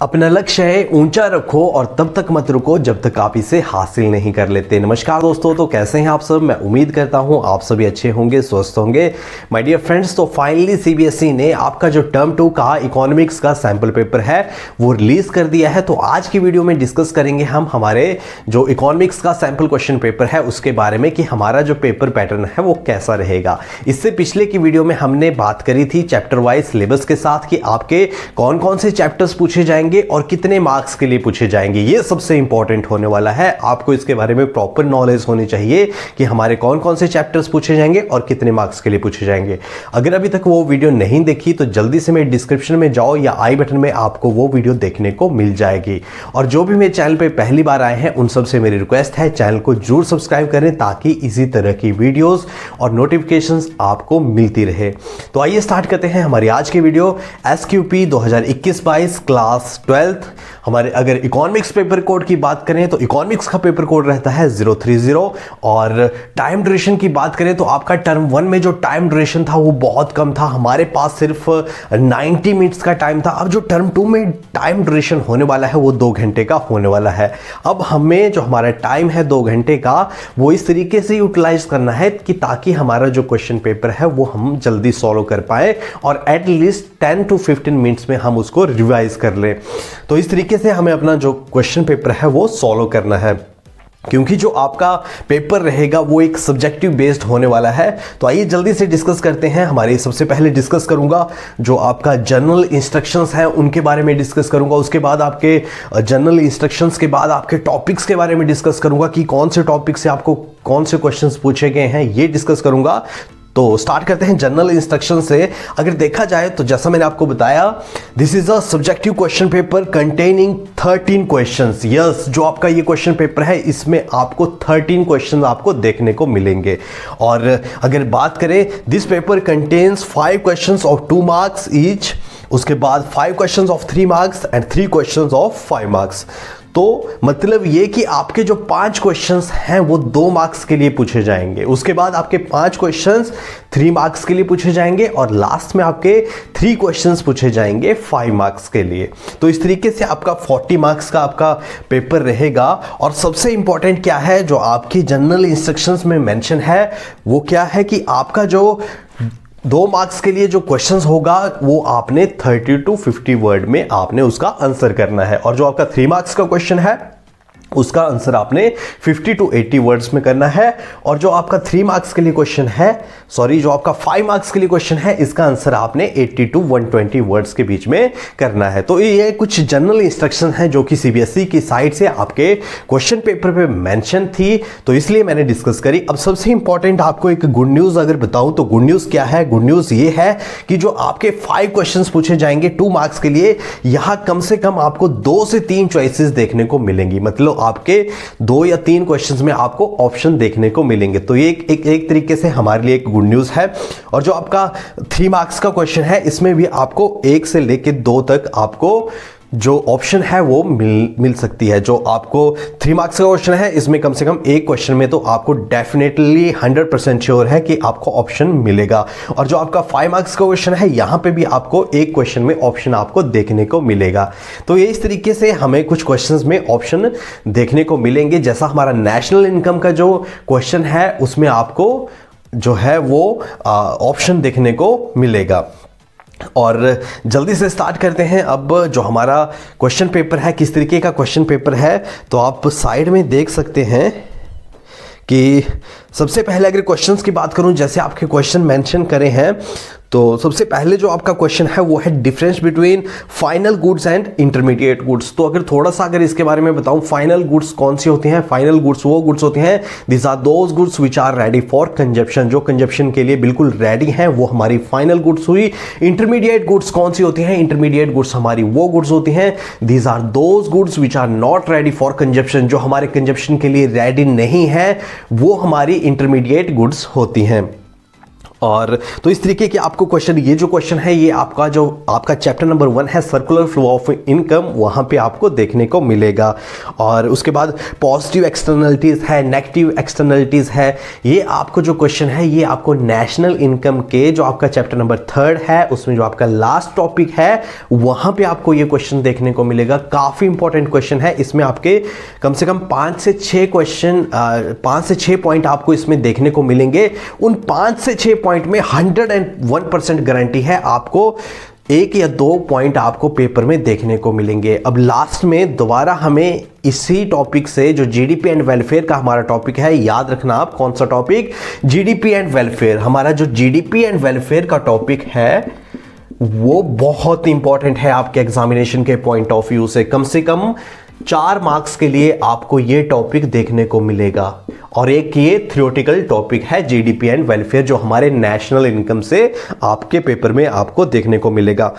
अपना लक्ष्य ऊंचा रखो और तब तक मत रुको जब तक आप इसे हासिल नहीं कर लेते। नमस्कार दोस्तों, तो कैसे हैं आप सब। मैं उम्मीद करता हूं आप सभी अच्छे होंगे, स्वस्थ होंगे। माय डियर फ्रेंड्स, तो फाइनली सीबीएसई ने आपका जो टर्म 2 का इकोनॉमिक्स का सैंपल पेपर है वो रिलीज कर दिया है। तो आज की वीडियो में डिस्कस करेंगे हम हमारे जो इकोनॉमिक्स का सैंपल क्वेश्चन पेपर है उसके बारे में कि हमारा जो पेपर पैटर्न है वो कैसा रहेगा। इससे पिछले की वीडियो में हमने बात करी थी चैप्टर वाइज सिलेबस के साथ कि आपके कौन कौन से चैप्टर्स पूछे जाएंगे और कितने मार्क्स के लिए पूछे जाएंगे। ये सबसे इंपॉर्टेंट होने वाला है। आपको इसके बारे में प्रॉपर नॉलेज होनी चाहिए कि हमारे कौन कौन से चैप्टर्स पूछे जाएंगे और कितने मार्क्स के लिए पूछे जाएंगे। अगर अभी तक वो वीडियो नहीं देखी तो जल्दी से मेरे डिस्क्रिप्शन में जाओ या आई बटन में आपको वो वीडियो देखने को मिल जाएगी। और जो भी मेरे चैनल पे पहली बार आए हैं उन सबसे मेरी रिक्वेस्ट है चैनल को जरूर सब्सक्राइब करें ताकि इसी तरह की वीडियोस और नोटिफिकेशंस आपको मिलती रहे। तो आइए स्टार्ट करते हैं हमारी आज की वीडियो। एसक्यूपी 2021-22 class 12th। हमारे अगर इकोनॉमिक्स पेपर कोड की बात करें तो इकोनॉमिक्स का पेपर कोड रहता है 030 और टाइम ड्यूरेशन की बात करें तो आपका टर्म 1 में जो टाइम ड्यूरेशन था वो बहुत कम था। हमारे पास सिर्फ 90 मिनट्स का टाइम था। अब जो टर्म 2 में टाइम ड्यूरेशन होने वाला है वो 2 घंटे का होने वाला है। अब हमें जो हमारा टाइम है 2 घंटे का वो इस तरीके से यूटिलाइज करना है कि ताकि हमारा जो क्वेश्चन पेपर है वो हम जल्दी सॉल्व कर पाए और एटलीस्ट 10 to 15 मिनट्स में हम उसको रिवाइज कर लें। तो इस तरीके से हमें अपना जो क्वेश्चन पेपर है वो सॉल्व करना है, क्योंकि जो आपका पेपर रहेगा वो एक सब्जेक्टिव बेस्ड होने वाला है। तो आइए जल्दी से डिस्कस करते हैं। हमारे सबसे पहले डिस्कस करूंगा जो आपका जनरल इंस्ट्रक्शंस हैं उनके बारे में डिस्कस करूंगा। उसके बाद आपके जनरल इंस्ट्रक्शंस के बाद आपके टॉपिक्स के बारे में डिस्कस करूंगा कि कौन से टॉपिक से आपको कौन से क्वेश्चंस पूछे गए हैं, ये डिस्कस करूंगा। तो स्टार्ट करते हैं जनरल इंस्ट्रक्शन से। अगर देखा जाए तो जैसा मैंने आपको बताया, this is a subjective question paper containing 13 questions. Yes, जो आपका ये क्वेश्चन पेपर है इसमें आपको 13 क्वेश्चन आपको देखने को मिलेंगे। और अगर बात करें, this paper contains 5 questions of 2 marks each, उसके बाद 5 questions of 3 marks and 3 questions of 5 marks. तो मतलब ये कि आपके जो 5 क्वेश्चंस हैं वो 2 मार्क्स के लिए पूछे जाएंगे। उसके बाद आपके 5 क्वेश्चंस 3 मार्क्स के लिए पूछे जाएंगे और लास्ट में आपके 3 क्वेश्चंस पूछे जाएंगे 5 मार्क्स के लिए। तो इस तरीके से आपका 40 मार्क्स का आपका पेपर रहेगा। और सबसे इंपॉर्टेंट क्या है जो आपकी जनरल इंस्ट्रक्शंस में मेंशन है वो क्या है कि आपका जो 2 मार्क्स के लिए जो क्वेश्चंस होगा वो आपने 30 to 50 वर्ड में आपने उसका आंसर करना है। और जो आपका 3 मार्क्स का क्वेश्चन है उसका आंसर आपने 50 to 80 वर्ड्स में करना है। और जो आपका 3 मार्क्स के लिए क्वेश्चन है, जो आपका 5 मार्क्स के लिए क्वेश्चन है, इसका आंसर आपने 80 to 120 वर्ड्स के बीच में करना है। तो ये कुछ जनरल इंस्ट्रक्शन है जो कि सीबीएसई की साइड से आपके क्वेश्चन पेपर पे मेंशन थी, तो इसलिए मैंने डिस्कस करी। अब सबसे इंपॉर्टेंट आपको एक गुड न्यूज अगर बताऊं तो गुड न्यूज क्या है। गुड न्यूज ये है कि जो आपके 5 क्वेश्चन पूछे जाएंगे 2 मार्क्स के लिए, यहां कम से कम आपको 2 से 3 चॉइसेस देखने को मिलेंगी। मतलब आपके 2 या 3 क्वेश्चंस में आपको ऑप्शन देखने को मिलेंगे। तो ये एक तरीके से हमारे लिए एक गुड न्यूज है। और जो आपका 3 मार्क्स का क्वेश्चन है इसमें भी आपको 1 से लेकर 2 तक आपको जो ऑप्शन है वो मिल सकती है। जो आपको 3 मार्क्स का क्वेश्चन है इसमें कम से कम एक क्वेश्चन में तो आपको डेफिनेटली 100% श्योर है कि आपको ऑप्शन मिलेगा। और जो आपका 5 मार्क्स का क्वेश्चन है यहां पे भी आपको एक क्वेश्चन में ऑप्शन आपको देखने को मिलेगा। तो ये इस तरीके से हमें कुछ क्वेश्चंस में ऑप्शन देखने को मिलेंगे। जैसा हमारा नेशनल इनकम का जो क्वेश्चन है उसमें आपको जो है वो ऑप्शन देखने को मिलेगा। और जल्दी से स्टार्ट करते हैं। अब जो हमारा क्वेश्चन पेपर है किस तरीके का क्वेश्चन पेपर है तो आप साइड में देख सकते हैं कि सबसे पहले अगर क्वेश्चंस की बात करूं, जैसे आपके क्वेश्चन मेंशन करे हैं, तो सबसे पहले जो आपका क्वेश्चन है वो है difference between final goods and intermediate goods. तो अगर इसके बारे में बताऊं, फाइनल गुड्स कौन सी होती हैं। फाइनल गुड्स वो गुड्स होती हैं, this are those goods which are ready for consumption, जो कंजप्शन के लिए बिल्कुल रेडी हैं, वो हमारी फाइनल गुड्स हुई। इंटरमीडिएट गुड्स कौन सी होती हैं। इंटरमीडिएट गुड्स हमारी वो गुड्स होती हैं, this are those goods which are not ready for consumption, जो हमारे कंजप्शन के लिए रेडी नहीं है, वो हमारी इंटरमीडिएट गुड्स होती हैं। और तो इस तरीके के आपको क्वेश्चन, ये जो क्वेश्चन है ये आपका जो आपका चैप्टर नंबर 1 है सर्कुलर फ्लो ऑफ इनकम, वहां पे आपको देखने को मिलेगा। और उसके बाद पॉजिटिव एक्सटर्नलिटीज है, नेगेटिव एक्सटर्नलिटीज है, ये आपको जो क्वेश्चन है ये आपको नेशनल इनकम के जो आपका चैप्टर नंबर 3 है उसमें जो आपका लास्ट टॉपिक है वहां पे आपको ये क्वेश्चन देखने को मिलेगा। काफी इंपॉर्टेंट क्वेश्चन है, इसमें आपके कम से कम 5 से 6 क्वेश्चन, 5 से 6 पॉइंट आपको इसमें देखने को मिलेंगे। उन 5 से 6 पॉइंट में 101% गारंटी है आपको 1 या 2 पॉइंट आपको पेपर में देखने को मिलेंगे। अब लास्ट में दोबारा हमें इसी टॉपिक से जो जीडीपी एंड वेलफेयर का हमारा टॉपिक है, याद रखना आप कौन सा टॉपिक, जीडीपी एंड वेलफेयर। हमारा जो जीडीपी एंड वेलफेयर का टॉपिक है वो बहुत इंपॉर्टेंट है आपके एग्जामिनेशन के पॉइंट ऑफ व्यू से कम 4 मार्क्स के लिए आपको ये टॉपिक देखने को मिलेगा। और एक ये थ्योरेटिकल टॉपिक है जीडीपी एंड वेलफेयर जो हमारे नेशनल इनकम से आपके पेपर में आपको देखने को मिलेगा।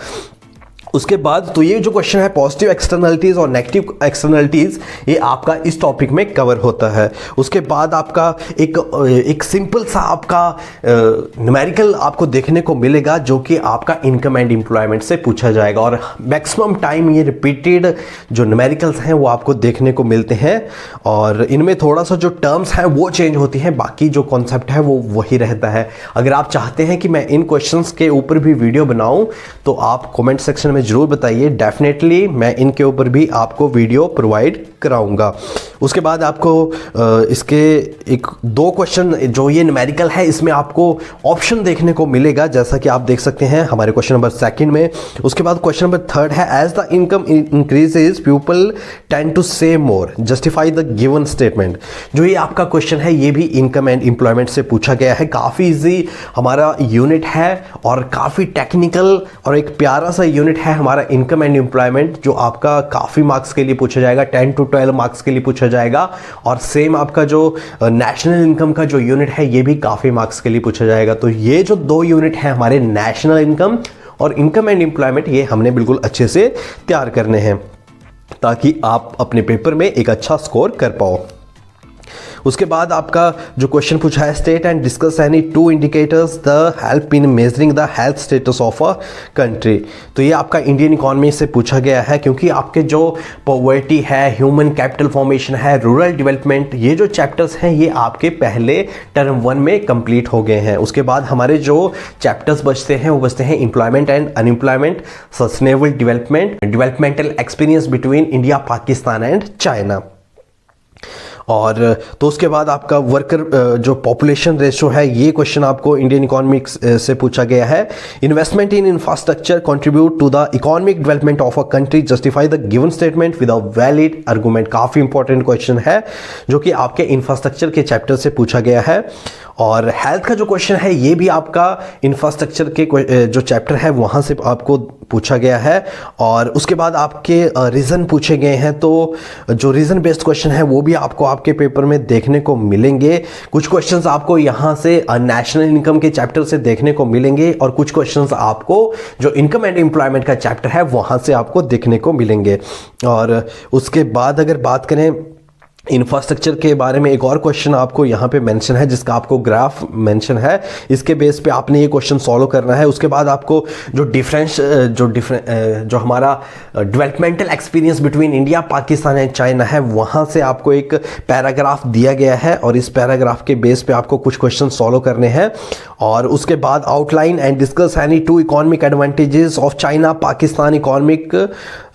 उसके बाद तो ये जो क्वेश्चन है पॉजिटिव एक्सटर्नलिटीज और नेगेटिव एक्सटर्नलिटीज, ये आपका इस टॉपिक में कवर होता है। उसके बाद आपका एक सिंपल सा आपका न्यूमेरिकल आपको देखने को मिलेगा जो कि आपका इनकम एंड एम्प्लॉयमेंट से पूछा जाएगा। और मैक्सिमम टाइम ये रिपीटेड जो न्यूमेरिकल्स हैं वो आपको देखने को मिलते हैं और इनमें थोड़ा सा जो टर्म्स हैं वो चेंज होती हैं, बाकी जो कॉन्सेप्ट है वो वही रहता है। अगर आप चाहते हैं कि मैं इन क्वेश्चंस के ऊपर भी वीडियो बनाऊं तो आप कमेंट सेक्शन में जरूर बताइए, डेफिनेटली मैं इनके ऊपर भी आपको वीडियो प्रोवाइड कराऊंगा। उसके बाद आपको इसके 1-2 क्वेश्चन जो ये न्यूमेरिकल है इसमें आपको ऑप्शन देखने को मिलेगा, जैसा कि आप देख सकते हैं हमारे क्वेश्चन नंबर 2 में। उसके बाद क्वेश्चन नंबर 3 है as the income increases people tend to save more, justify the given statement. जो ये आपका क्वेश्चन है ये भी इनकम एंड एम्प्लॉयमेंट से पूछा गया है। काफ़ी इजी हमारा यूनिट है और काफ़ी टेक्निकल और एक प्यारा सा यूनिट है हमारा इनकम एंड एम्प्लॉयमेंट, जो आपका काफ़ी मार्क्स के लिए पूछा जाएगा, 10 to 12 मार्क्स के लिए पूछा जाएगा। और सेम आपका जो नेशनल इनकम का जो यूनिट है ये भी काफ़ी मार्क्स के लिए पूछा जाएगा। तो ये जो 2 यूनिट है हमारे नेशनल इनकम और इनकम एंड एम्प्लॉयमेंट, ये हमने बिल्कुल अच्छे से तैयार करने हैं ताकि आप अपने पेपर में एक अच्छा स्कोर कर पाओ। उसके बाद आपका जो क्वेश्चन पूछा है state and discuss any 2 indicators the help in measuring the health status of a country. तो ये आपका इंडियन इकोनॉमी से पूछा गया है क्योंकि आपके जो पॉवर्टी है, ह्यूमन कैपिटल फॉर्मेशन है, रूरल डेवलपमेंट, ये जो चैप्टर्स हैं ये आपके पहले टर्म 1 में कंप्लीट हो गए हैं। उसके बाद हमारे जो चैप्टर्स बचते हैं वो बचते हैं employment and unemployment, sustainable development, developmental experience between India, Pakistan and China. और तो उसके बाद आपका वर्कर जो पॉपुलेशन रेशो है ये क्वेश्चन आपको इंडियन इकोनॉमिक्स से पूछा गया है। Investment in infrastructure contribute to the economic development of a country, justify the given statement with a valid argument. काफ़ी इंपॉर्टेंट क्वेश्चन है जो कि आपके इंफ्रास्ट्रक्चर के चैप्टर से पूछा गया है। और हेल्थ का जो क्वेश्चन है ये भी आपका इंफ्रास्ट्रक्चर के जो चैप्टर है वहाँ से आपको पूछा गया है। और उसके बाद आपके रीज़न पूछे गए हैं, तो जो रीज़न बेस्ड क्वेश्चन है वो भी आपको आपके पेपर में देखने को मिलेंगे। कुछ क्वेश्चंस आपको यहाँ से नेशनल इनकम के चैप्टर से देखने को मिलेंगे और कुछ क्वेश्चंस आपको जो इनकम एंड एम्प्लॉयमेंट का चैप्टर है वहाँ से आपको देखने को मिलेंगे। और उसके बाद अगर बात करें इंफ्रास्ट्रक्चर के बारे में, एक और क्वेश्चन आपको यहाँ पे मेंशन है जिसका आपको ग्राफ मेंशन है, इसके बेस पे आपने ये क्वेश्चन सॉल्व करना है। उसके बाद आपको जो हमारा developmental experience between India, Pakistan and China है वहाँ से आपको एक पैराग्राफ दिया गया है और इस पैराग्राफ के बेस पे आपको कुछ क्वेश्चन सॉल्व करने हैं। और उसके बाद outline and discuss any 2 economic advantages of China Pakistan economic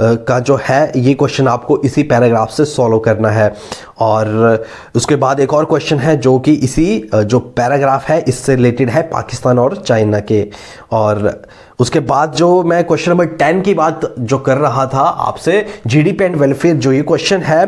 का जो है ये क्वेश्चन आपको इसी पैराग्राफ से सॉल्व करना है। और उसके बाद एक और क्वेश्चन है जो कि इसी जो पैराग्राफ है इससे रिलेटेड है, पाकिस्तान और चाइना के। और उसके बाद जो मैं क्वेश्चन नंबर 10 की बात जो कर रहा था आपसे, जीडीपी एंड वेलफेयर, जो ये क्वेश्चन है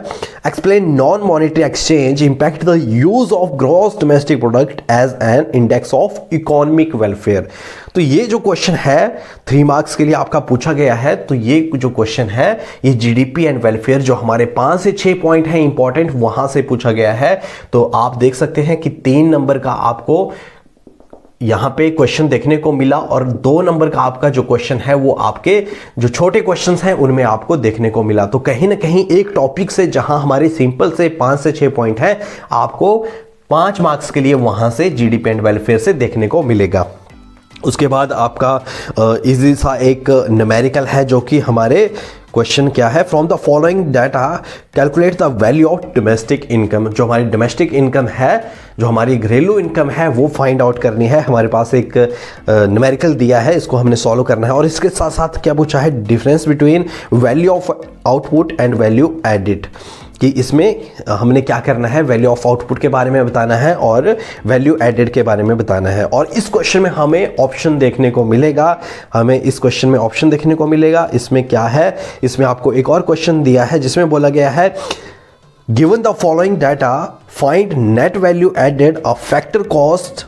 explain non monetary exchange impact the use of gross domestic product as an index of economic welfare. तो ये जो क्वेश्चन है 3 मार्क्स के लिए आपका पूछा गया है। तो ये जो क्वेश्चन है ये जीडीपी एंड वेलफेयर जो हमारे 5 से 6 पॉइंट है इंपॉर्टेंट, वहां से पूछा गया है। तो आप देख सकते हैं कि 3 नंबर का आपको यहां पे क्वेश्चन देखने को मिला और 2 नंबर का आपका जो क्वेश्चन है वो आपके जो छोटे क्वेश्चंस हैं उनमें आपको देखने को मिला। तो कहीं ना कहीं एक टॉपिक से जहां हमारे सिंपल से 5 से 6 पॉइंट है, आपको 5 मार्क्स के लिए वहां से जीडीपी एंड वेलफेयर से देखने को मिलेगा। उसके बाद आपका इजी सा एक न्यूमेरिकल है जो कि हमारे क्वेश्चन क्या है, from the following data calculate the value of domestic income. जो हमारी डोमेस्टिक इनकम है, जो हमारी घरेलू इनकम है, वो फाइंड आउट करनी है। हमारे पास एक न्यूमेरिकल दिया है, इसको हमने सॉल्व करना है। और इसके साथ साथ क्या पूछा है, difference between value of output and value added, कि इसमें हमने क्या करना है, वैल्यू ऑफ आउटपुट के बारे में बताना है और वैल्यू एडेड के बारे में बताना है। और इस क्वेश्चन में हमें ऑप्शन देखने को मिलेगा, इसमें क्या है, इसमें आपको एक और क्वेश्चन दिया है जिसमें बोला गया है given the following data find net value added a factor cost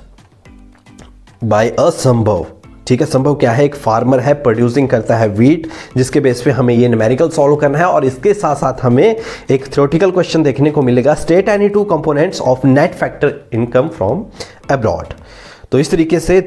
by a संभव। ठीक है, संभव क्या है, एक फार्मर है, प्रोड्यूसिंग करता है वीट, जिसके बेस पे हमें ये न्यूमेरिकल सॉल्व करना है। और इसके साथ साथ हमें एक थ्योरेटिकल क्वेश्चन देखने को मिलेगा, state any 2 components of net factor income from abroad. तो इस तरीके से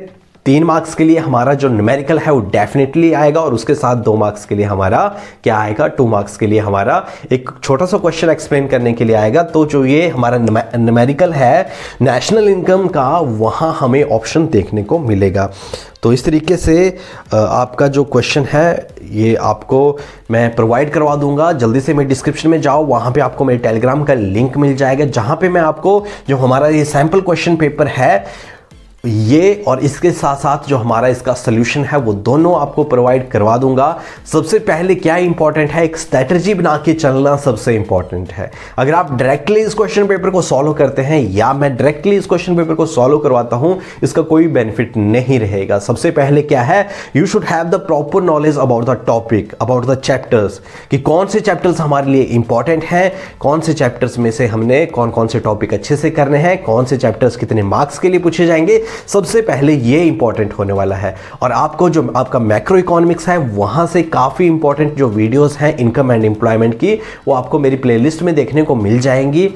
3 मार्क्स के लिए हमारा जो न्यूमेरिकल है वो डेफिनेटली आएगा, और उसके साथ 2 मार्क्स के लिए हमारा क्या आएगा, 2 मार्क्स के लिए हमारा एक छोटा सा क्वेश्चन एक्सप्लेन करने के लिए आएगा। तो जो ये हमारा न्यूमेरिकल है नेशनल इनकम का, वहाँ हमें ऑप्शन देखने को मिलेगा। तो इस तरीके से आपका जो क्वेश्चन है ये आपको मैं प्रोवाइड करवा दूंगा। जल्दी से मेरे डिस्क्रिप्शन में जाओ, वहाँ पे आपको मेरे टेलीग्राम का लिंक मिल जाएगा, जहाँ पे मैं आपको जो हमारा ये सैम्पल क्वेश्चन पेपर है ये और इसके साथ साथ जो हमारा इसका सोल्यूशन है वो दोनों आपको प्रोवाइड करवा दूंगा। सबसे पहले क्या इंपॉर्टेंट है, एक स्ट्रेटजी बना के चलना सबसे इंपॉर्टेंट है। अगर आप डायरेक्टली इस क्वेश्चन पेपर को सॉल्व करते हैं या मैं डायरेक्टली इस क्वेश्चन पेपर को सॉल्व करवाता हूं, इसका कोई बेनिफिट नहीं रहेगा। सबसे पहले क्या है, you should have the proper knowledge about the topic, about the chapters, कि कौन से चैप्टर्स हमारे लिए इंपॉर्टेंट हैं, कौन से चैप्टर्स में से हमने कौन कौन से टॉपिक अच्छे से करने हैं, कौन से चैप्टर्स कितने मार्क्स के लिए पूछे जाएंगे। सबसे पहले ये इंपॉर्टेंट होने वाला है। और आपको जो आपका मैक्रो इकोनॉमिक्स है, वहां से काफी इंपॉर्टेंट जो वीडियोस हैं इनकम एंड एम्प्लॉयमेंट की, वो आपको मेरी प्लेलिस्ट में देखने को मिल जाएंगी।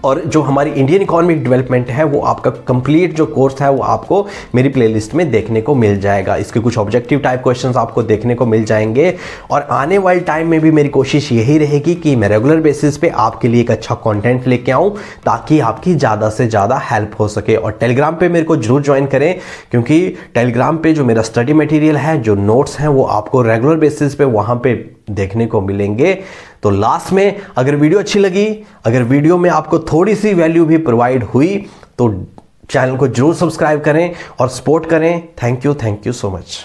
और जो हमारी इंडियन इकोनॉमिक डेवलपमेंट है, वो आपका कंप्लीट जो कोर्स है वो आपको मेरी प्लेलिस्ट में देखने को मिल जाएगा। इसके कुछ ऑब्जेक्टिव टाइप क्वेश्चंस आपको देखने को मिल जाएंगे। और आने वाले टाइम में भी मेरी कोशिश यही रहेगी कि मैं रेगुलर बेसिस पे आपके लिए एक अच्छा कंटेंट लेके आऊं, ताकि आपकी ज़्यादा से ज़्यादा हेल्प हो सके। और टेलीग्राम पे मेरे को जरूर ज्वाइन करें, क्योंकि टेलीग्राम पे जो मेरा स्टडी मटेरियल है, जो नोट्स हैं, वो आपको रेगुलर बेसिस पे वहाँ पे देखने को मिलेंगे। तो लास्ट में अगर वीडियो अच्छी लगी, अगर वीडियो में आपको थोड़ी सी वैल्यू भी प्रोवाइड हुई, तो चैनल को जरूर सब्सक्राइब करें और सपोर्ट करें। Thank you so much.